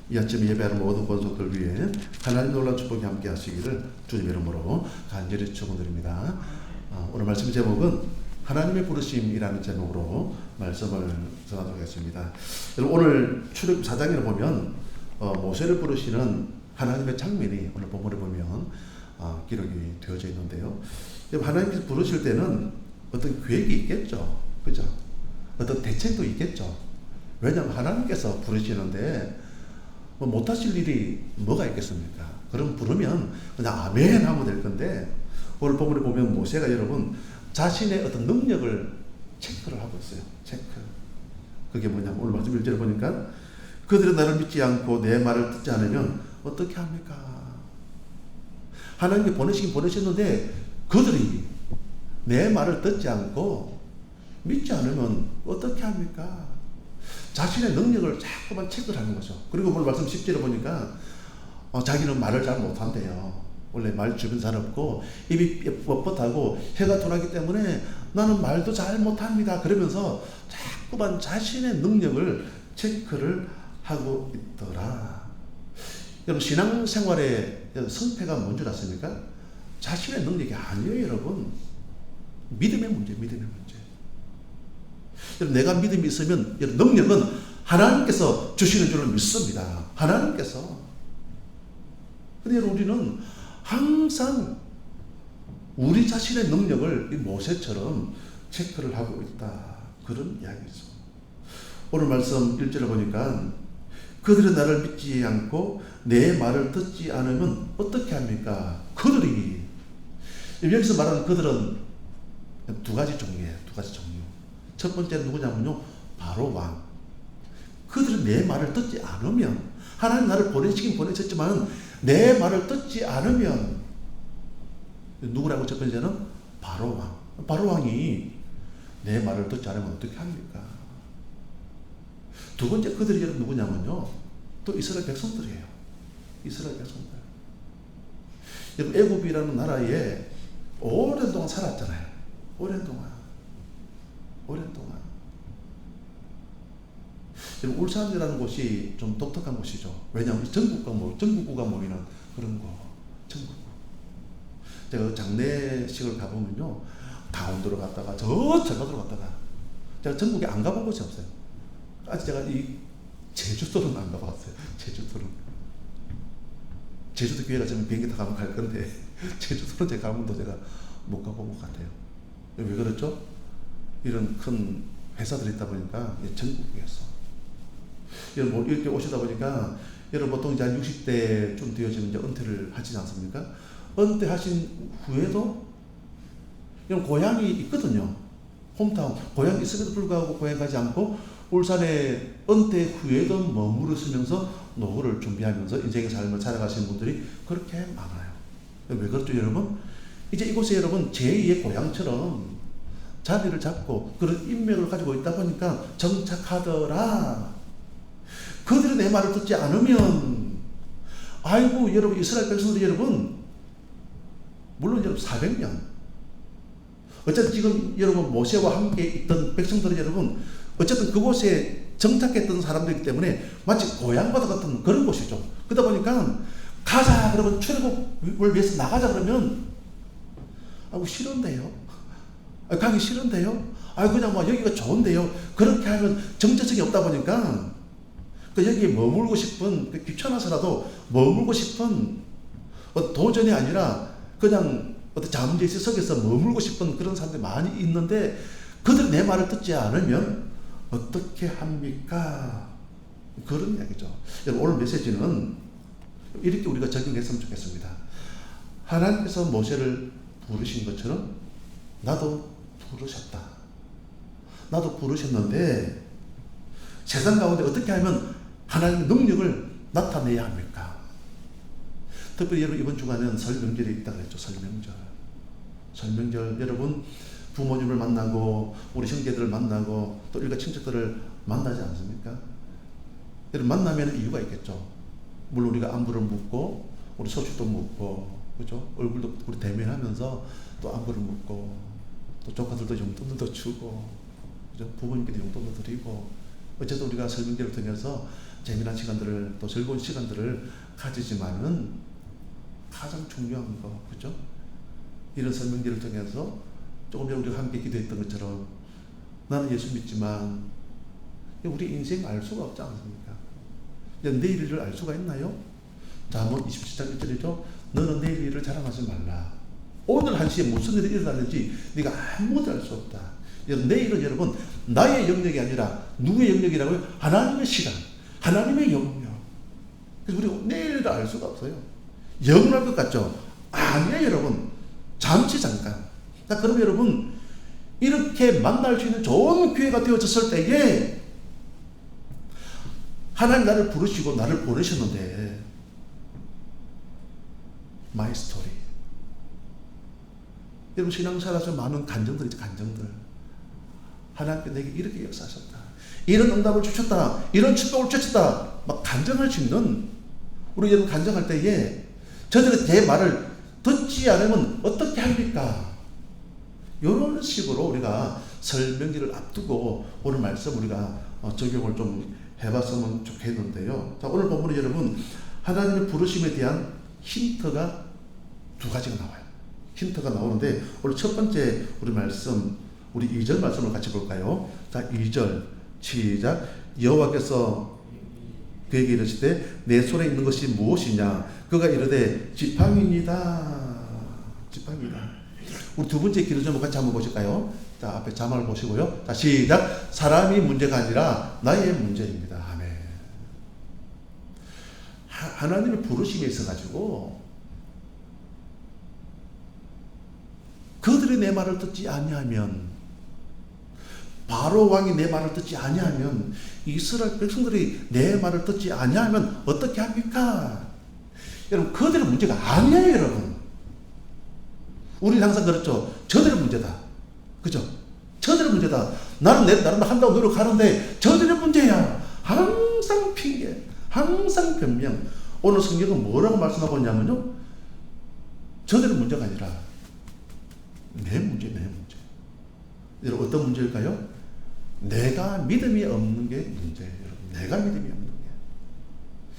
이 아침 예배하는 모든 권속들 위해 하나님 놀라운 축복이 함께 하시기를 주님의 이름으로 간절히 축원드립니다. 오늘 말씀 제목은 하나님의 부르심이라는 제목으로 말씀을 전하도록 하겠습니다. 여러분, 오늘 출애굽 4장에 보면 모세를 부르시는 하나님의 장면이 오늘 본문에 보면 기록이 되어져 있는데요. 하나님께서 부르실 때는 어떤 계획이 있겠죠. 그죠? 어떤 대책도 있겠죠. 왜냐하면 하나님께서 부르시는데 못하실 일이 뭐가 있겠습니까? 그럼 부르면 그냥 아멘 하면 될 건데, 오늘 본문에 보면 모세가 여러분 자신의 어떤 능력을 체크를 하고 있어요. 체크. 그게 뭐냐면 오늘 말씀 1절에 보니까 그들은 나를 믿지 않고 내 말을 듣지 않으면 어떻게 합니까? 하나님께 보내시긴 보내셨는데 그들이 내 말을 듣지 않고 믿지 않으면 어떻게 합니까? 자신의 능력을 자꾸만 체크를 하는 거죠. 그리고 오늘 말씀 10절에 보니까 자기는 말을 잘 못한대요. 원래 말 주변 잘 없고 입이 뻣뻣하고 혀가 둔하기 때문에 나는 말도 잘 못합니다. 그러면서 자꾸만 자신의 능력을 체크를 하고 있더라. 여러분, 신앙생활의 성패가 뭔 줄 아십니까? 자신의 능력이 아니에요, 여러분. 믿음의 문제, 믿음의 문제. 여러분, 내가 믿음이 있으면 여러분, 능력은 하나님께서 주시는 줄을 믿습니다. 하나님께서. 근데 여러분, 우리는 항상 우리 자신의 능력을 이 모세처럼 체크를 하고 있다. 그런 이야기죠. 오늘 말씀 1절에 보니까 그들은 나를 믿지 않고 내 말을 듣지 않으면 어떻게 합니까? 그들이. 여기서 말하는 그들은 두 가지 종류예요. 두 가지 종류. 첫 번째는 누구냐면요, 바로 왕. 그들은 내 말을 듣지 않으면, 하나님 나를 보내시긴 보내셨지만 내 말을 듣지 않으면, 누구라고? 첫 번째는 바로 왕. 바로 왕이 내 말을 듣지 않으면 어떻게 합니까? 두 번째 그들이 누구냐면요, 또 이스라엘 백성들이에요. 이스라엘 백성들. 여러분, 애굽이라는 나라에 오랜 동안 살았잖아요. 오랜 동안. 울산이라는 곳이 좀 독특한 곳이죠. 왜냐하면 전국구가 모이는 그런 곳. 전국구. 제가 장례식을 가보면요, 강원도로 갔다가 저 전라도로 갔다가, 제가 전국에 안 가본 곳이 없어요. 아직 제가 이 제주도는 안 가봤어요. 제주도 기회가 있으면 비행기 타고 갈 건데 제주도는 제가 가면 제가 못 가본 것 같아요. 왜 그렇죠? 이런 큰 회사들이 있다 보니까 전국이었어. 여러분, 이렇게 오시다 보니까 여러분 보통 이제 한 60대쯤 되어지면 이제 은퇴를 하시지 않습니까? 은퇴하신 후에도 여러분 고향이 있거든요. 홈타운. 고향이 있음에도 불구하고 고향 가지 않고 울산에 은퇴 후에도 머무르시면서 노후를 준비하면서 인생의 삶을 살아가시는 분들이 그렇게 많아요. 왜 그렇죠, 여러분? 이제 이곳에 여러분 제2의 고향처럼 자리를 잡고 그런 인맥을 가지고 있다 보니까 정착하더라. 그들이 내 말을 듣지 않으면, 아이고, 여러분, 이스라엘 백성들이 여러분, 물론 여러분 400년. 어쨌든 지금 여러분 모세와 함께 있던 백성들이 여러분, 어쨌든 그곳에 정착했던 사람들이기 때문에 마치 고향과도 같은 그런 곳이죠. 그러다 보니까 가자, 그러면 출애굽을 위해서 나가자 그러면, 아이고, 싫은데요. 가기 싫은데요. 그냥 여기가 좋은데요. 그렇게 하면 정체성이 없다 보니까 여기에 머물고 싶은, 귀찮아서라도 머물고 싶은, 도전이 아니라 그냥 어떤 잠재의석에서 머물고 싶은 그런 사람들이 많이 있는데, 그들 내 말을 듣지 않으면 어떻게 합니까? 그런 이야기죠. 여러분, 오늘 메시지는 이렇게 우리가 적용했으면 좋겠습니다. 하나님께서 모세를 부르신 것처럼 나도 부르셨다. 나도 부르셨는데 세상 가운데 어떻게 하면 하나님의 능력을 나타내야 합니까? 특별히 여러분 이번 주간에는 설 명절이 있다고 했죠. 설명절 여러분 부모님을 만나고 우리 형제들을 만나고 또 일가 친척들을 만나지 않습니까? 여러분 만나면 이유가 있겠죠. 물론 우리가 안부를 묻고 우리 소식도 묻고, 그죠? 얼굴도 우리 대면하면서 또 안부를 묻고, 또 조카들도 용돈도 주고, 그죠? 부모님께도 용돈도 드리고, 어쨌든 우리가 설명절을 통해서 재미난 시간들을 또 즐거운 시간들을 가지지만은 가장 중요한 거, 그죠? 이런 설명들을 통해서 조금 전에 우리가 함께 기도했던 것처럼 나는 예수 믿지만 우리 인생 알 수가 없지 않습니까? 내일 일을 알 수가 있나요? 잠언 27장 1절이죠. 너는 내일 일을 자랑하지 말라. 오늘 1시에 무슨 일이 일어나는지 네가 아무것도 알 수 없다. 내일은 여러분 나의 영역이 아니라 누구의 영역이라고요? 하나님의 시간, 하나님의 영역. 그래서 우리가 내일을 알 수가 없어요. 영원할 것 같죠? 아니에요, 여러분. 잠시 잠깐. 그럼 여러분 이렇게 만날 수 있는 좋은 기회가 되어졌을 때에 하나님 나를 부르시고 나를 보내셨는데 마이 스토리. 여러분 신앙생활에서 많은 간증들이죠. 간증들. 하나님께 내게 이렇게 역사하셨다. 이런 응답을 주셨다. 이런 축복을 주셨다. 막 간증할 수 있는 우리 여러분 간증할 때에 저들의 내 말을 듣지 않으면 어떻게 합니까? 이런 식으로 우리가 설명기를 앞두고 오늘 말씀 우리가 적용을 좀 해봤으면 좋겠는데요. 자, 오늘 본문에 여러분 하나님의 부르심에 대한 힌트가 두 가지가 나와요. 힌트가 나오는데 오늘 첫 번째 우리 말씀 우리 2절 말씀을 같이 볼까요? 자, 2절 시작. 여호와께서 그에게 이르시되 내 손에 있는 것이 무엇이냐? 그가 이르되 지팡이니이다. 지팡이다. 우리 두 번째 기도 좀 같이 한번 보실까요? 자, 앞에 자막을 보시고요. 자, 시작. 사람이 문제가 아니라 나의 문제입니다. 아멘. 하나님의 부르심에 있어가지고 그들이 내 말을 듣지 아니하면 바로 왕이 내 말을 듣지 아니하면 이스라엘 백성들이 내 말을 듣지 아니하면 어떻게 합니까? 여러분 그들의 문제가 아니에요, 여러분. 우리는 항상 그렇죠. 저들의 문제다. 그죠? 저들의 문제다. 나는 내 나름 한다고 노력하는데 저들의 문제야. 항상 핑계, 항상 변명. 오늘 성경은 뭐라고 말씀하고 있냐면요. 저들의 문제가 아니라 내 문제, 내 문제. 여러분 어떤 문제일까요? 내가 믿음이 없는 게 문제예요. 내가 믿음이 없는 게.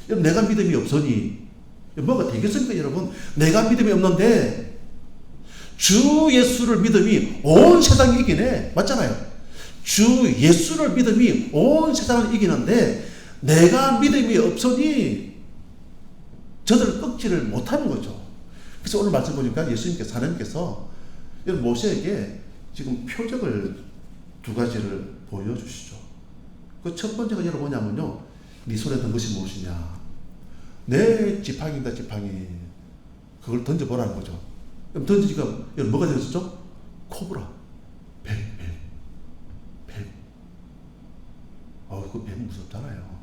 여러분 내가 믿음이 없으니 뭐가 되겠습니까, 여러분? 내가 믿음이 없는데 주 예수를 믿음이 온 세상을 이기네. 맞잖아요. 주 예수를 믿음이 온 세상을 이기는데 내가 믿음이 없으니 저들을 꺾지를 못하는 거죠. 그래서 오늘 말씀 보니까 예수님께서 하나님께서 모세에게 지금 표적을 두 가지를 보여주시죠. 그 첫 번째가 여러분 뭐냐면요. 네 손에 든 것이 무엇이냐. 내 지팡이다, 지팡이. 그걸 던져보라는 거죠. 그럼 던지니까 여러분 뭐가 되었죠? 코브라. 뱀. 그 뱀 무섭잖아요.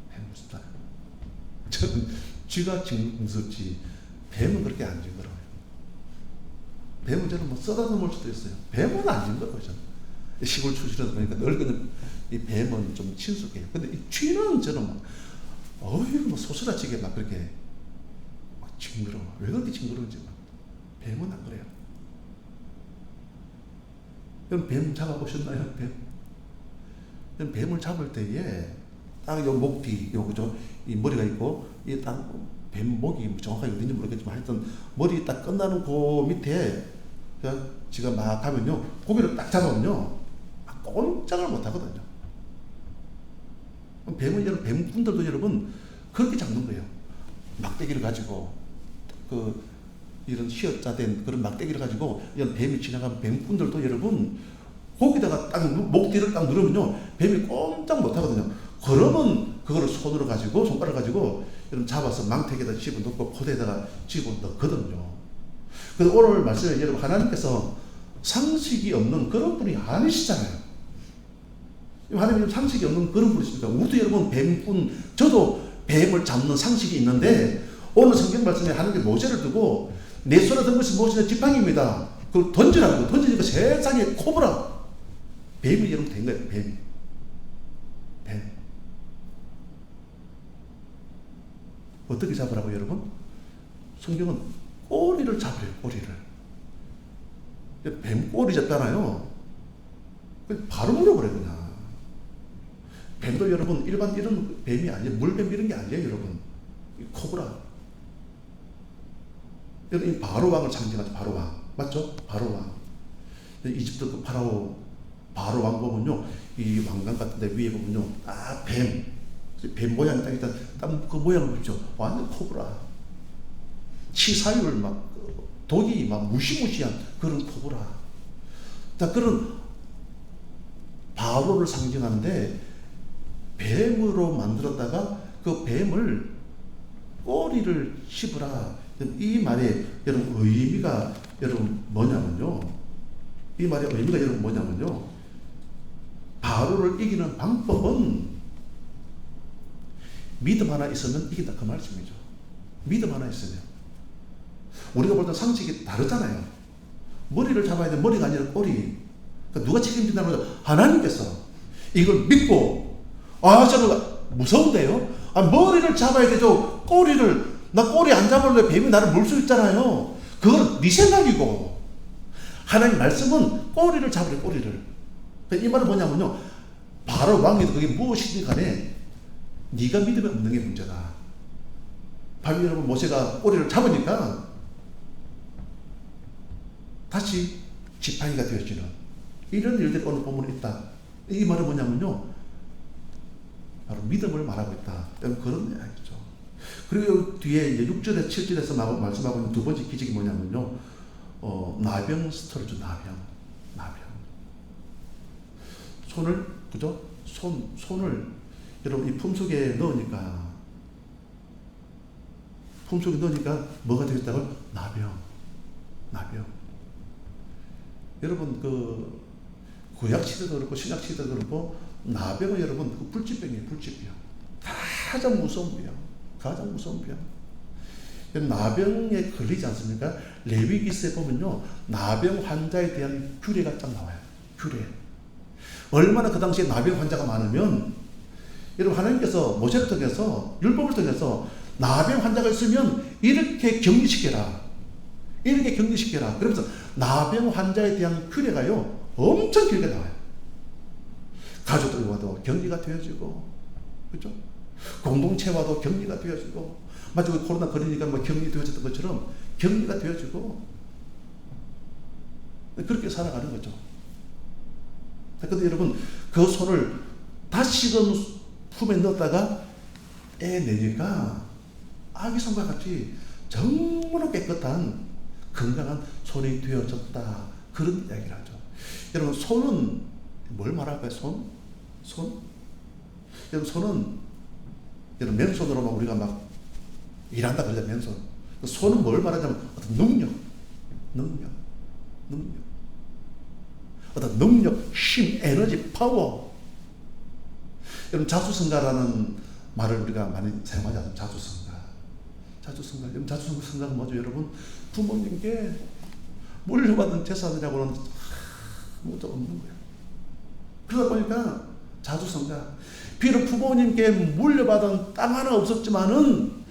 뱀 무섭잖아요. 저는 쥐가 무섭지 뱀은 그렇게 안 징그러워요. 뱀은 저는 뭐 써다듬을 수도 있어요. 뱀은 안 징그러워요. 저는. 시골 출신이다 보니까 늘 그는 이 뱀은 좀 친숙해요. 근데 이 쥐는 저는 막 뭐 소스라치게 막 그렇게 막 징그러워. 왜 그렇게 징그러운지 막. 뱀은 안 그래요. 여러분 뱀 잡아보셨나요? 뱀? 뱀을 잡을 때에 딱 요 목 뒤, 그죠? 이 머리가 있고 이 딱 뱀 목이 정확하게 어딘지 모르겠지만 하여튼 머리 딱 끝나는 그 밑에 지가 막 가면요 고기를 딱 잡으면요 꼼짝을 못 하거든요. 뱀은 여러분 뱀꾼들도 여러분 그렇게 잡는 거예요. 막대기를 가지고 이런 휘어짜된 그런 막대기를 가지고 이런 뱀이 지나가면 뱀꾼들도 여러분 거기다가 딱 목 뒤를 딱 누르면요 뱀이 꼼짝 못 하거든요. 그러면 그거를 손으로 가지고 손가락 가지고 여러분 잡아서 망태기에다 집어넣고 포대에다가 집어넣거든요. 그래서 오늘 말씀에 여러분 하나님께서 상식이 없는 그런 분이 아니시잖아요. 하나님은 상식이 없는 그런 분이십니까? 우리도 여러분 뱀꾼, 저도 뱀을 잡는 상식이 있는데 오늘 성경 말씀에 하나님께 모세를 두고 내 손에 든 것이 무엇이냐 지팡이입니다. 그걸 던지라고. 던지니까 세상에 코브라. 뱀이 여러분 된 거예요. 뱀. 어떻게 잡으라고 여러분? 성경은 꼬리를 잡으래요. 꼬리를. 뱀 꼬리 잡잖아요. 바로 물어버려요. 그냥. 뱀도 여러분 일반 이런 뱀이 아니에요. 물뱀 이런 게 아니에요, 여러분. 코브라. 여러분 이 바로왕을 상징하죠. 바로왕. 맞죠? 바로왕. 이집트 그 파라오 바로왕 보면요, 이 왕관 같은데 위에 보면요, 뱀 모양이 딱 있다. 그 모양을 보십시오. 완전 코브라. 치사율 막 독이 막 무시무시한 그런 코브라. 자, 그런 바로를 상징하는데 뱀으로 만들었다가 그 뱀을 꼬리를 씹으라. 이 말의 여러분 의미가 여러분 뭐냐면요. 이 말의 의미가 여러분 뭐냐면요. 바로를 이기는 방법은 믿음 하나 있으면 이긴다 그 말씀이죠. 믿음 하나 있으면. 우리가 볼 때 상식이 다르잖아요. 머리를 잡아야 돼. 머리가 아니라 꼬리. 그러니까 누가 책임진다는 거죠? 하나님께서 이걸 믿고 저는 무서운데요. 머리를 잡아야 되죠. 꼬리를 나 꼬리 안 잡을래 뱀이 나를 물 수 있잖아요. 그건 네 생각이고 하나님 말씀은 꼬리를 잡으래 꼬리를. 이 말은 뭐냐면요. 바로 왕이든 그게 무엇이든 간에 네가 믿음이 없는 게 문제다. 바로 여러분 모세가 꼬리를 잡으니까 다시 지팡이가 되어지는 이런 일들이 오늘 본문에 있다. 이 말은 뭐냐면요. 바로 믿음을 말하고 있다. 그런 이야기죠. 그리고 뒤에 이제 6절에서 7절에서 말씀하고 있는 두 번째 기적이 뭐냐면요. 나병 스토리죠. 나병. 손을, 그죠? 손을 여러분 이 품속에 넣으니까 뭐가 되겠다고요? 나병. 여러분 그 구약 시대도 그렇고 신약 시대도 그렇고 나병은 여러분 그 불치병이에요. 불치병. 가장 무서운 병. 나병에 걸리지 않습니까? 레위기서에 보면요. 나병 환자에 대한 규례가 딱 나와요. 규례. 얼마나 그 당시에 나병 환자가 많으면 여러분 하나님께서 모세를 통해서 율법을 통해서 나병 환자가 있으면 이렇게 격리시켜라. 그러면서 나병 환자에 대한 규례가요. 엄청 길게 나와요. 가족들과도 격리가 되어지고, 그렇죠? 공동체와도 격리가 되어지고, 마치 코로나 걸리니까 뭐 격리되어졌던 것처럼 격리가 되어지고, 그렇게 살아가는 거죠. 근데 여러분, 그 손을 다시금 품에 넣었다가 떼내니까 아기 손과 같이 정말로 깨끗한 건강한 손이 되어졌다. 그런 이야기를 하죠. 여러분, 손은 뭘 말할까요? 손? 여러분, 손은 여러분 맨손으로만 우리가 막 일한다 그러잖아요. 맨손. 손은 뭘 말하냐면 어떤 능력. 어떤 능력, 힘, 에너지, 파워. 여러분 자수성가라는 말을 우리가 많이 사용하지 않습니까? 자수성가. 여러분 자수성가가 뭐죠? 여러분 부모님께 물려받은 재산이라고는 아무것도 없는 거예요. 그러다 보니까 자수성가. 비록 부모님께 물려받은 땅 하나 없었지만은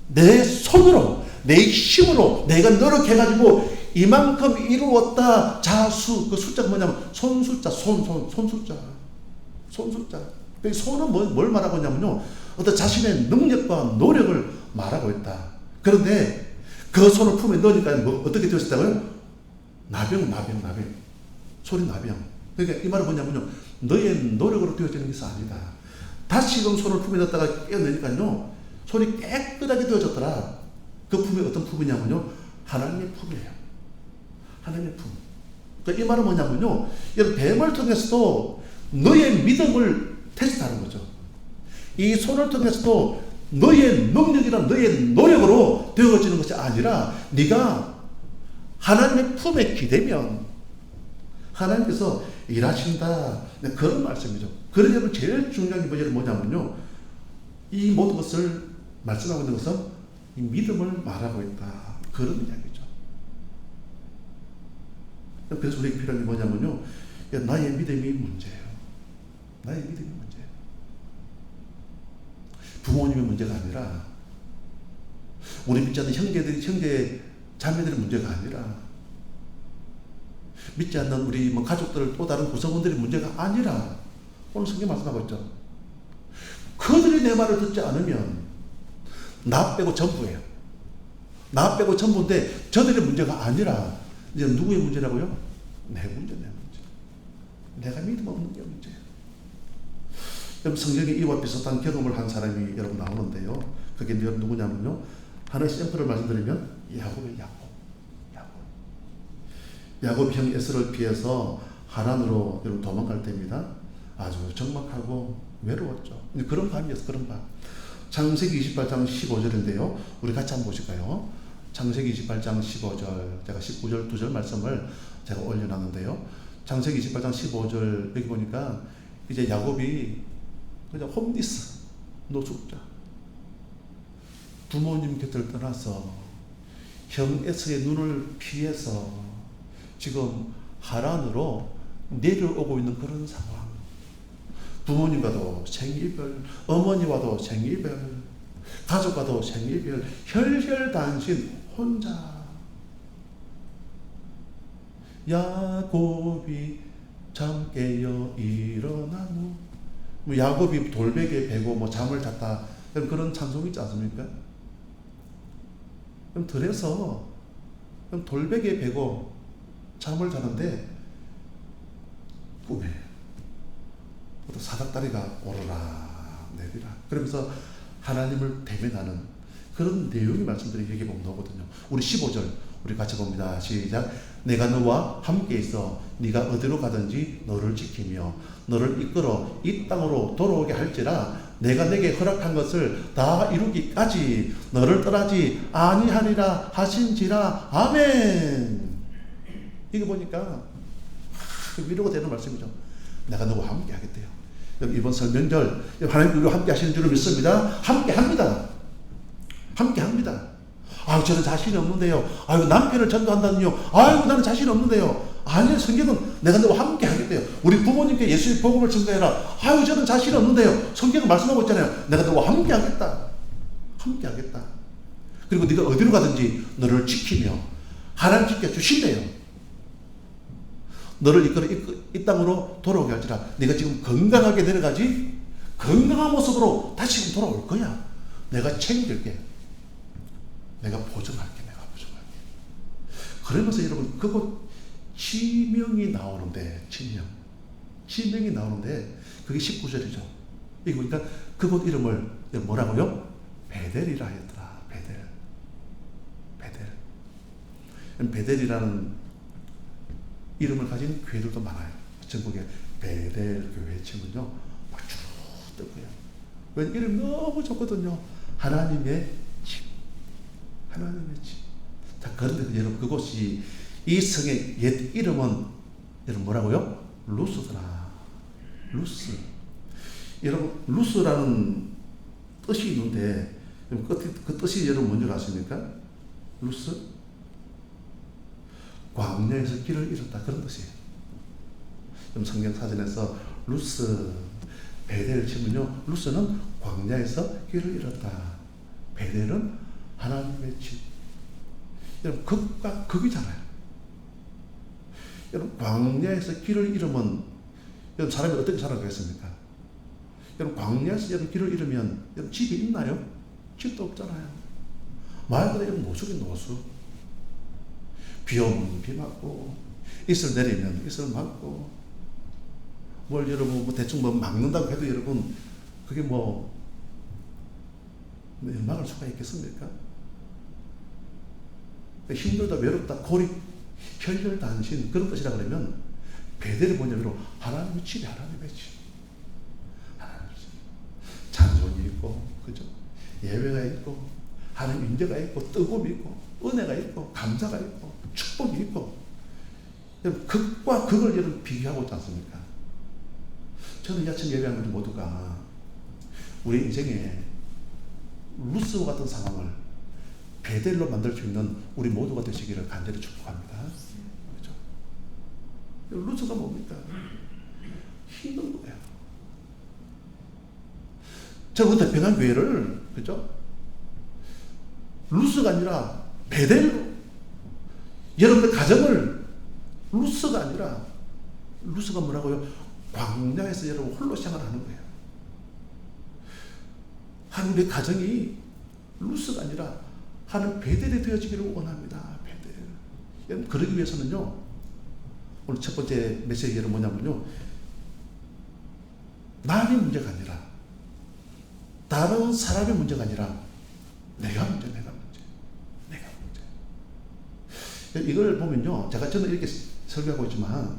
내 손으로 내 힘으로 내가 노력해가지고 이만큼 이루었다. 자수. 그 숫자가 뭐냐면 손숫자. 손숫자. 손은 뭘 말하고 있냐면요. 어떤 자신의 능력과 노력을 말하고 있다. 그런데 그 손을 품에 넣으니까 뭐 어떻게 되었다고요? 나병. 손이 나병. 그러니까 이 말은 뭐냐면요. 너의 노력으로 되어지는 것이 아니다. 다시금 손을 품에 넣었다가 깨어내니까요. 손이 깨끗하게 되어졌더라. 그 품이 어떤 품이냐면요. 하나님의 품이에요. 하나님의 품. 그러니까 이 말은 뭐냐면요. 여러분 뱀을 통해서도 너의 믿음을 테스트하는 거죠. 이 손을 통해서도 너의 능력이나 너의 노력으로 되어지는 것이 아니라 네가 하나님의 품에 기대면 하나님께서 일하신다. 그런 말씀이죠. 그러려면 제일 중요한 게 뭐냐면요. 이 모든 것을 말씀하고 있는 것은 이 믿음을 말하고 있다. 그런 이야기죠. 그래서 우리에게 필요한 게 뭐냐면요. 나의 믿음이 문제예요. 부모님의 문제가 아니라 우리 믿지 않는 형제 자매들의 문제가 아니라 믿지 않는 우리 가족들 또 다른 구성원들의 문제가 아니라 오늘 성경 말씀하고 있죠. 그들이 내 말을 듣지 않으면 나 빼고 전부예요. 나 빼고 전부인데 저들의 문제가 아니라 이제 누구의 문제라고요? 내 문제, 내 문제. 내가 믿음 없는 게 문제예요. 여러분 성경에 이와 비슷한 경험을 한 사람이 여러분 나오는데요. 그게 누구냐면요. 하나의 샘플을 말씀드리면 야곱의 야곱. 야곱 형 에서를 피해서 하란으로 여러분 도망갈 때입니다. 아주 적막하고 외로웠죠. 그런 밤이었어. 그런 밤. 창세기 28장 15절인데요. 우리 같이 한번 보실까요? 창세기 28장 15절, 제가 19절 2절 말씀을 제가 올려놨는데요. 창세기 28장 15절 여기 보니까 이제 야곱이 그냥 홈리스, 노숙자, 부모님 곁을 떠나서 형 에서의 눈을 피해서 지금 하란으로 내려오고 있는 그런 상황. 부모님과도 생이별, 어머니와도 생이별, 가족과도 생이별, 혈혈단신 혼자. 야곱이 잠 깨어 일어나무. 뭐 야곱이 돌베개에 베고 잠을 잤다. 그런 찬송이 있지 않습니까? 그럼 들에서 돌베개에 베고 잠을 자는데 꿈에 어떤 사닥다리가 오르라 내리라 그러면서 하나님을 대면하는 그런 내용이 말씀들이 여기 보면 나오거든요. 우리 15절 우리 같이 봅니다. 시작. 내가 너와 함께 있어 네가 어디로 가든지 너를 지키며 너를 이끌어 이 땅으로 돌아오게 할지라 내가 내게 허락한 것을 다 이루기까지 너를 떠나지 아니하리라 하신지라. 아멘. 이거 보니까 위로가 되는 말씀이죠. 내가 너와 함께 하겠대요. 이번 설명절 하나님 우리와 함께 하시는 줄을 믿습니다. 함께 합니다. 함께 합니다. 아유 저는 자신이 없는데요. 아유 남편을 전도한다는요. 아유 나는 자신이 없는데요. 아니요, 성경은 내가 너와 함께 하겠대요. 우리 부모님께 예수의 복음을 증거해라. 아유 저는 자신이 없는데요. 성경은 말씀하고 있잖아요. 내가 너와 함께 하겠다. 함께 하겠다. 그리고 네가 어디로 가든지 너를 지키며 하나님 지켜 주신대요. 너를 이끌어 이 땅으로 돌아오게 할지라. 네가 지금 건강하게 내려가지 건강한 모습으로 다시 돌아올 거야. 내가 책임질게. 내가 보증할게. 내가 보증할게. 그러면서 여러분 그곳 지명이 나오는데 지명이 나오는데 그게 19절이죠. 이거 보니까 그곳 이름을 뭐라고요? 베델이라 하였더라. 베델이라는 이름을 가진 교회들도 많아요. 전국에 베델 교회 치면요 막 쭉 뜨고요. 왜 이름 너무 좋거든요. 하나님의 집. 자, 그런데 여러분 그곳이 이 성의 옛 이름은 여러분 뭐라고요? 루스더라. 루스. 여러분 루스라는 뜻이 있는데 그 뜻이 여러분 뭔지 아십니까? 루스? 광야에서 길을 잃었다. 그런 뜻이에요. 성경 사전에서 루스, 베델 치면요. 루스는 광야에서 길을 잃었다. 베델은 하나님의 집. 여러분 극과 극이잖아요. 여러분 광야에서 길을 잃으면 여러분 사람이 어떻게 살아가겠습니까? 여러분 광야에서 여러분 길을 잃으면 여러분 집이 있나요? 집도 없잖아요. 말 그대로 노숙이 노숙. 비 오면 비 맞고 이슬 내리면 이슬 맞고 뭘 여러분 대충 막는다고 해도 여러분 그게 막을 수가 있겠습니까? 힘들다 외롭다 고립 혈혈단신 그런 뜻이라 그러면 베델이 뭐냐면 하나님의 집이 하나님의 집. 하나님의 집. 찬송이 있고 그죠? 예배가 있고 하나님 인재가 있고 뜨거움이 있고 은혜가 있고 감사가 있고 축복이 있고 극과 극을 여러분 비교하고 있지 않습니까? 저는 이 아침 예배한 우리 모두가 우리 인생에 루스와 같은 상황을 베델로 만들 수 있는 우리 모두가 되시기를 간절히 축복합니다. 그렇죠? 루스가 뭡니까? 힘든 거예요. 저는 그 대평양 교회를 그죠? 루스가 아니라 베델로 여러분들 가정을 루스가 아니라 루스가 뭐라고요? 광야에서 여러분 홀로 생활하는 거예요. 우리 가정이 루스가 아니라 하나님 베델이 되어지기를 원합니다. 베델. 여러분, 그러기 위해서는요, 오늘 첫 번째 메시지는 뭐냐면요, 남의 문제가 아니라, 다른 사람의 문제가 아니라 내가 문제. 이걸 보면요, 저는 이렇게 설교하고 있지만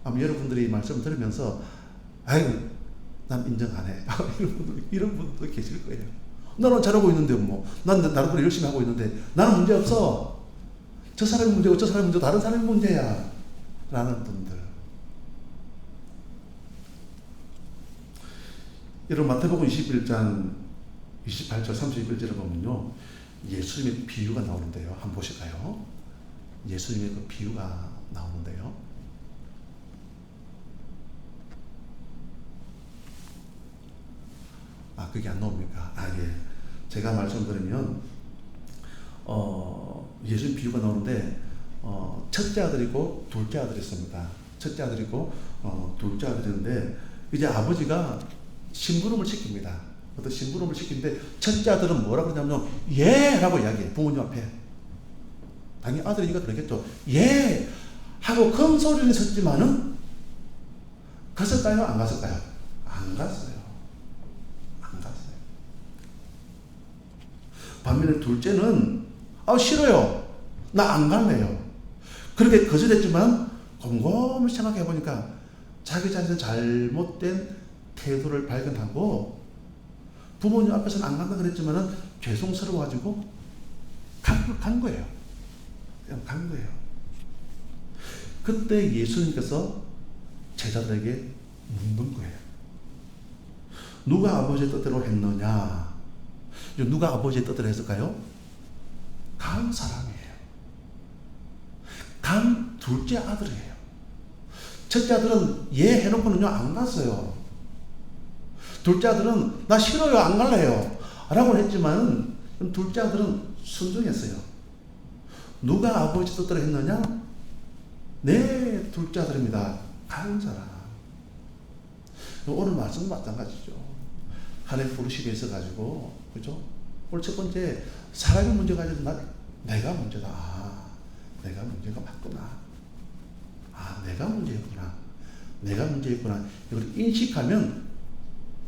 아마 여러분들이 말씀을 들으면서 아이고 난 인정 안 해 이런 분들도 계실 거예요. 나는 잘하고 있는데 난 나름대로 열심히 하고 있는데 나는 문제 없어. 저 사람이 문제고 저 사람이 문제고 다른 사람이 문제야 라는 분들. 여러분, 마태복음 21장 28절 31절을 보면요, 예수님의 비유가 나오는데요. 한번 보실까요? 예수님의 그 비유가 나오는데요. 그게 안 나옵니까? 예. 제가 말씀드리면, 예수님 비유가 나오는데, 첫째 아들이고 둘째 아들이 있습니다. 첫째 아들이고, 둘째 아들인데, 이제 아버지가 심부름을 시킵니다. 어떤 심부름을 시키는데, 첫째 아들은 뭐라고 그러냐면, 예! 라고 이야기해요. 부모님 앞에. 당연히 아들이니까 그러겠죠. 예! 하고 큰 소리는 쳤지만은, 갔을까요? 안 갔을까요? 안 갔어요. 반면에 둘째는 싫어요. 나 안 갈래요. 그렇게 거절했지만 곰곰이 생각해 보니까 자기 자신의 잘못된 태도를 발견하고 부모님 앞에서는 안 간다 그랬지만은 죄송스러워가지고 간 거예요. 그냥 간 거예요. 그때 예수님께서 제자들에게 묻는 거예요. 누가 아버지의 뜻대로 했느냐? 누가 아버지의 뜻대로 했을까요? 간 사람이에요. 간 둘째 아들이에요. 첫째 아들은 예 해놓고는요 안 갔어요. 둘째 아들은 나 싫어요, 안 갈래요 라고 했지만 둘째 아들은 순종했어요. 누가 아버지 뜻대로 했느냐? 네, 둘째 아들입니다. 간 사람. 오늘 말씀은 마찬가지죠. 하나님 부르심에 있어가지고, 그죠? 오늘 첫 번째, 사람의 문제가 아니라 내가 문제다. 내가 문제가 맞구나. 내가 문제였구나. 내가 문제였구나. 이걸 인식하면,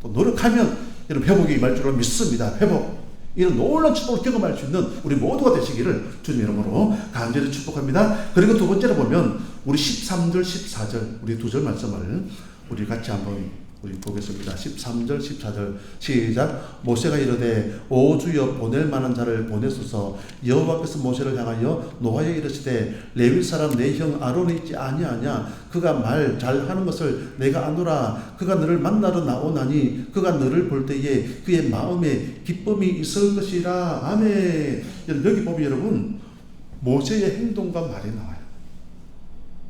또 노력하면, 여러분 회복이 임할 줄로 믿습니다. 회복. 이런 놀라운 축복을 경험할 수 있는 우리 모두가 되시기를 주님 이름으로 간절히 축복합니다. 그리고 두 번째로 보면, 우리 13절, 14절, 우리 두 절 말씀을 우리 같이 한번 우리 보겠습니다. 13절, 14절 시작. 모세가 이르되 오 주여 보낼 만한 자를 보내소서. 여호와께서 모세를 향하여 노하여 이르시되 레위 사람 내 형 아론이 있지 아니하냐? 그가 말 잘하는 것을 내가 아노라. 그가 너를 만나러 나오나니 그가 너를 볼 때에 그의 마음에 기쁨이 있을 것이라. 아멘. 여기 보면 여러분 모세의 행동과 말이 나와요.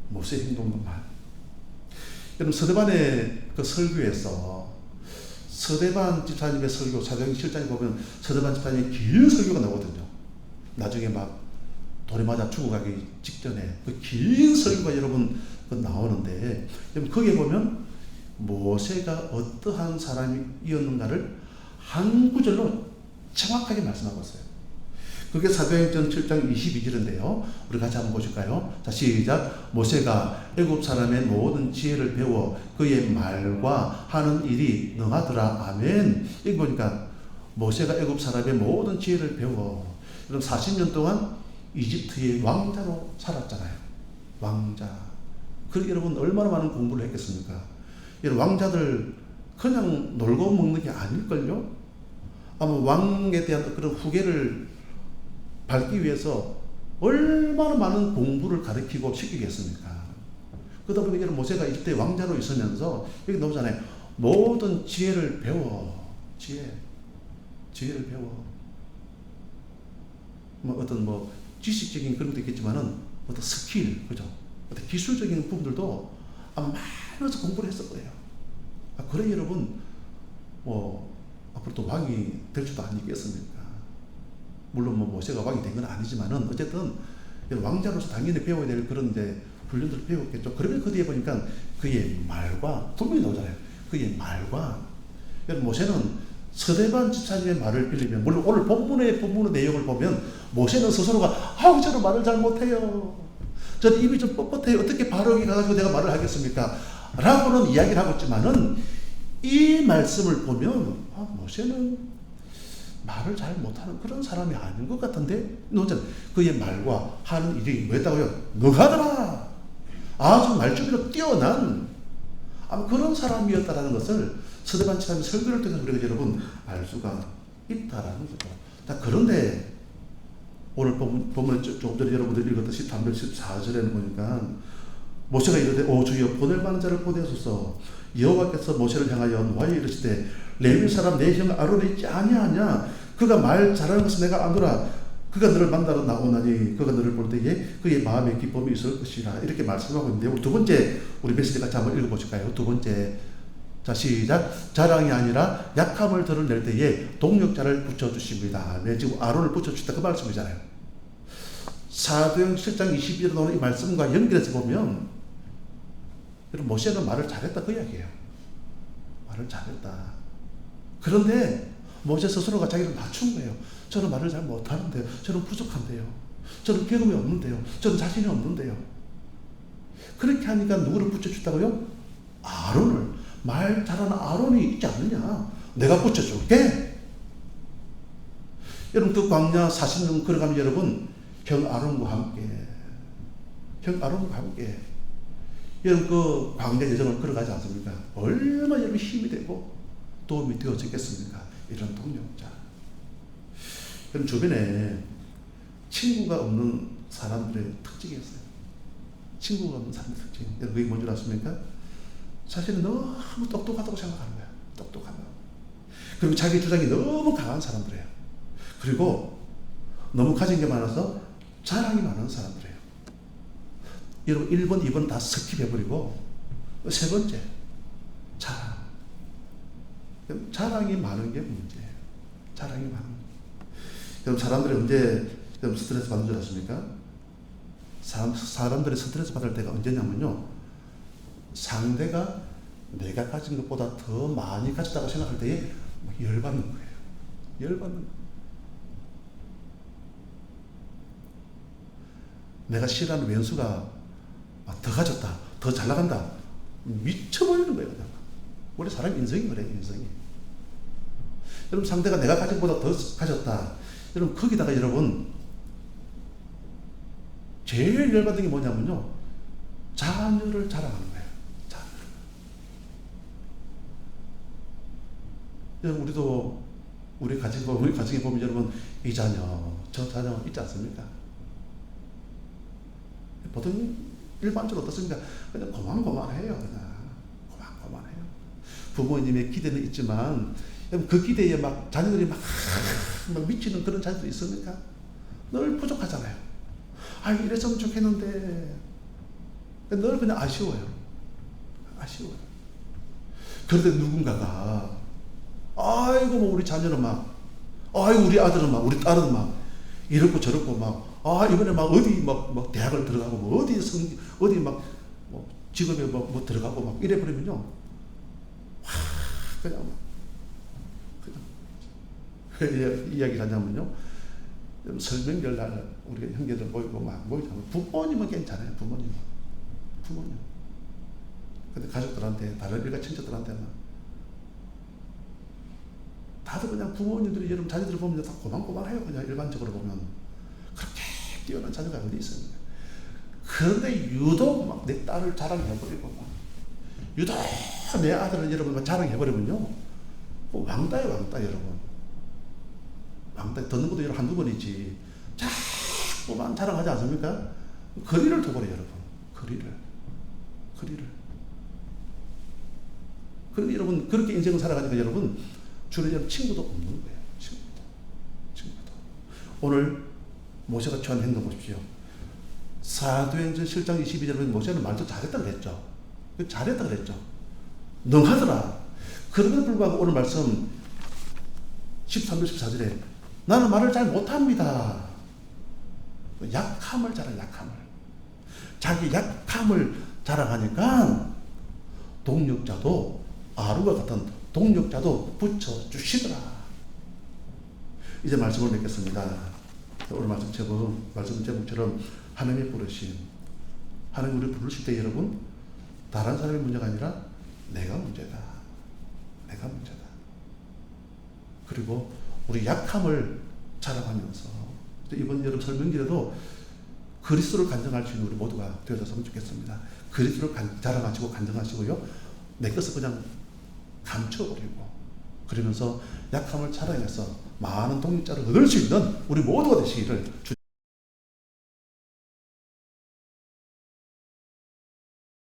모세의 행동과 말. 여러분 서대반의 그 설교에서 서대반 집사님의 설교 사도행전 7장에 보면 서대반 집사님의 긴 설교가 나오거든요. 나중에 막 돌에 맞아 죽어가기 직전에 그 긴 설교가 여러분 나오는데, 여러분 거기에 보면 모세가 어떠한 사람이었는가를 한 구절로 정확하게 말씀하고 있어요. 그게 사도행전 7장 22절인데요. 우리 같이 한번 보실까요? 자, 시작. 모세가 애굽 사람의 모든 지혜를 배워 그의 말과 하는 일이 능하더라. 아멘. 여기 보니까 모세가 애굽 사람의 모든 지혜를 배워. 그럼 40년 동안 이집트의 왕자로 살았잖아요. 왕자. 그 여러분 얼마나 많은 공부를 했겠습니까? 여러분 왕자들 그냥 놀고 먹는 게 아닐걸요? 아마 왕에 대한 그런 후계를 밟기 위해서 얼마나 많은 공부를 가르치고 시키겠습니까? 그러다 보니까 모세가 이때 왕자로 있으면서 여기 나오잖아요. 모든 지혜를 배워. 지혜를 배워. 어떤 지식적인 그런 것도 있겠지만은 어떤 스킬, 그죠? 어떤 기술적인 부분들도 아마 많이서 공부를 했을 거예요. 그래 여러분 앞으로 또 왕이 될 수도 아니겠습니까? 물론 모세가 왕이 된 건 아니지만은 어쨌든 왕자로서 당연히 배워야 될 그런 이제 훈련들을 배웠겠죠. 그러면 그 뒤에 보니까 그의 말과 분명히 나오잖아요. 그의 말과 여러분 모세는 스데반 집사님의 말을 빌리면, 물론 오늘 본문의 내용을 보면 모세는 스스로가 아우 저는 말을 잘 못해요, 저는 입이 좀 뻣뻣해요, 어떻게 바로에게 가가지고 내가 말을 하겠습니까? 라고는 이야기를 하고 있지만은 이 말씀을 보면 모세는 말을 잘 못하는 그런 사람이 아닌 것 같은데, 그의 말과 하는 일이 뭐였다고요? 능하더라. 아주 말주변으로 뛰어난 그런 사람이었다라는 것을 스데반 집사님의 설교를 통해서 우리가 여러분 알 수가 있다라는 거죠. 자, 그런데 오늘 본문에 조금 전에 여러분들이 읽었듯이 3절 14절에는 보니까 모세가 이르되 오 주여 보낼 만한 자를 보내소서. 여호와께서 모세를 향하여 노하여 이르시되 레위 사람 내 형 아론이 있지 아니하냐? 그가 말 잘하는 것을 내가 아노라. 그가 너를 만나러 나오나니 그가 너를 볼 때에 그의 마음에 기쁨이 있을 것이라. 이렇게 말씀하고 있는데, 두 번째 우리 메시지 같이 한번 읽어보실까요? 두 번째, 자 시작. 자랑이 아니라 약함을 드러낼 때에 동력자를 붙여주십니다. 네, 지금 아론을 붙여주셨다 그 말씀이잖아요. 사도행 7장 22절에 나오는 이 말씀과 연결해서 보면 여러분 모세는 말을 잘했다 그 이야기예요. 말을 잘했다. 그런데 모세 스스로가 자기를 낮춘 거예요. 저는 말을 잘 못하는데요, 저는 부족한데요, 저는 경험이 없는데요, 저는 자신이 없는데요. 그렇게 하니까 누구를 붙여줬다고요? 아론을. 말 잘하는 아론이 있지 않느냐, 내가 붙여줄게. 여러분 그 광야 40년 걸어가면 여러분 형 아론과 함께 여러분 그 광야 여정을 걸어가지 않습니까? 얼마나 여러분 힘이 되고 도움이 되어지겠습니까? 이런 동력자. 그럼 주변에 친구가 없는 사람들의 특징이 있어요. 친구가 없는 사람의 특징. 여러분 그게 뭔지 아십니까? 사실은 너무 똑똑하다고 생각하는 거야. 똑똑하다. 그리고 자기 주장이 너무 강한 사람들이에요. 그리고 너무 가진 게 많아서 자랑이 많은 사람들이에요. 여러분 1번, 2번 다 스킵해버리고 세 번째, 자랑. 자랑이 많은 게 문제예요. 자랑이 많은 게. 여러분 사람들이 언제 스트레스 받는 줄 아십니까? 사람들이 스트레스 받을 때가 언제냐면요, 상대가 내가 가진 것보다 더 많이 가졌다고 생각할 때에 열받는 거예요. 열받는 거예요. 내가 싫어하는 왼수가 더 가졌다, 더 잘 나간다, 미쳐버리는 거예요. 그냥. 원래 사람 인성이 그래요. 인성이. 여러분 상대가 내가 가진 것보다 더 가졌다. 여러분 거기다가 여러분 제일 열받는 게 뭐냐면요, 자녀를 자랑하는 거예요. 자녀를. 여러분 우리도 우리 가정에 보면 여러분 이 자녀 저 자녀 있지 않습니까? 보통 일반적으로 어떻습니까? 그냥 고만고만해요. 그냥 고만고만해요. 부모님의 기대는 있지만 그 기대에 막 자녀들이 막 미치는 그런 자녀들이 있습니까? 늘 부족하잖아요. 이랬으면 좋겠는데 늘 그냥 아쉬워요. 그런데 누군가가 아이고 뭐 우리 자녀는 막, 아이고 우리 아들은 막, 우리 딸은 막 이렇고 저렇고 막, 이번에 막 어디 막 대학을 들어가고 뭐 어디 막 뭐 직업에 뭐 들어가고 막 이래 버리면요, 그냥 왜 이야기를 하냐면요, 설명절 날 우리가 형제들 모이고 막 모이잖아요. 부모님은 괜찮아요. 부모님. 근데 가족들한테, 다른 일가 친척들한테는 다들 그냥 부모님들이 여러분 자녀들을 보면 다 고만고만해요. 그냥 일반적으로 보면 그렇게 뛰어난 자녀가 어디 있습니까? 그런데 유독 막 내 딸을 자랑해버리고 막 유독 내 아들을 여러분 막 자랑해버리면요, 왕따예요. 왕따 여러분. 왕따 듣는 것도 한두 번이지 자꾸만 자랑하지 않습니까? 거리를 둬버려요. 여러분. 거리를. 그런데 여러분 그렇게 인생을 살아가니까 여러분 주변에 여러분 친구도 없는 거예요. 친구도. 오늘 모세가 취한 행동 보십시오. 사도행전 7장 22절에 모세는 말도 잘했다 그랬죠. 능하더라. 그럼에도 불구하고 오늘 말씀 13절 14절에 나는 말을 잘 못합니다. 약함을 자기 약함을 자랑하니까 동력자도 아론과 같은 동력자도 붙여주시더라. 이제 말씀을 맺겠습니다. 오늘 말씀 제목처럼 하나님이 부르신, 하나님 우리 부르실 때 여러분 다른 사람의 문제가 아니라 내가 문제다. 내가 문제다. 그리고 우리 약함을 자랑하면서 이번 여름 설명기에도 그리스도를 간증할 수 있는 우리 모두가 되어졌으면 좋겠습니다. 그리스도를 자랑하시고 간증하시고요. 내 것을 그냥 감춰버리고 그러면서 약함을 자랑해서 많은 독립자를 얻을 수 있는 우리 모두가 되시기를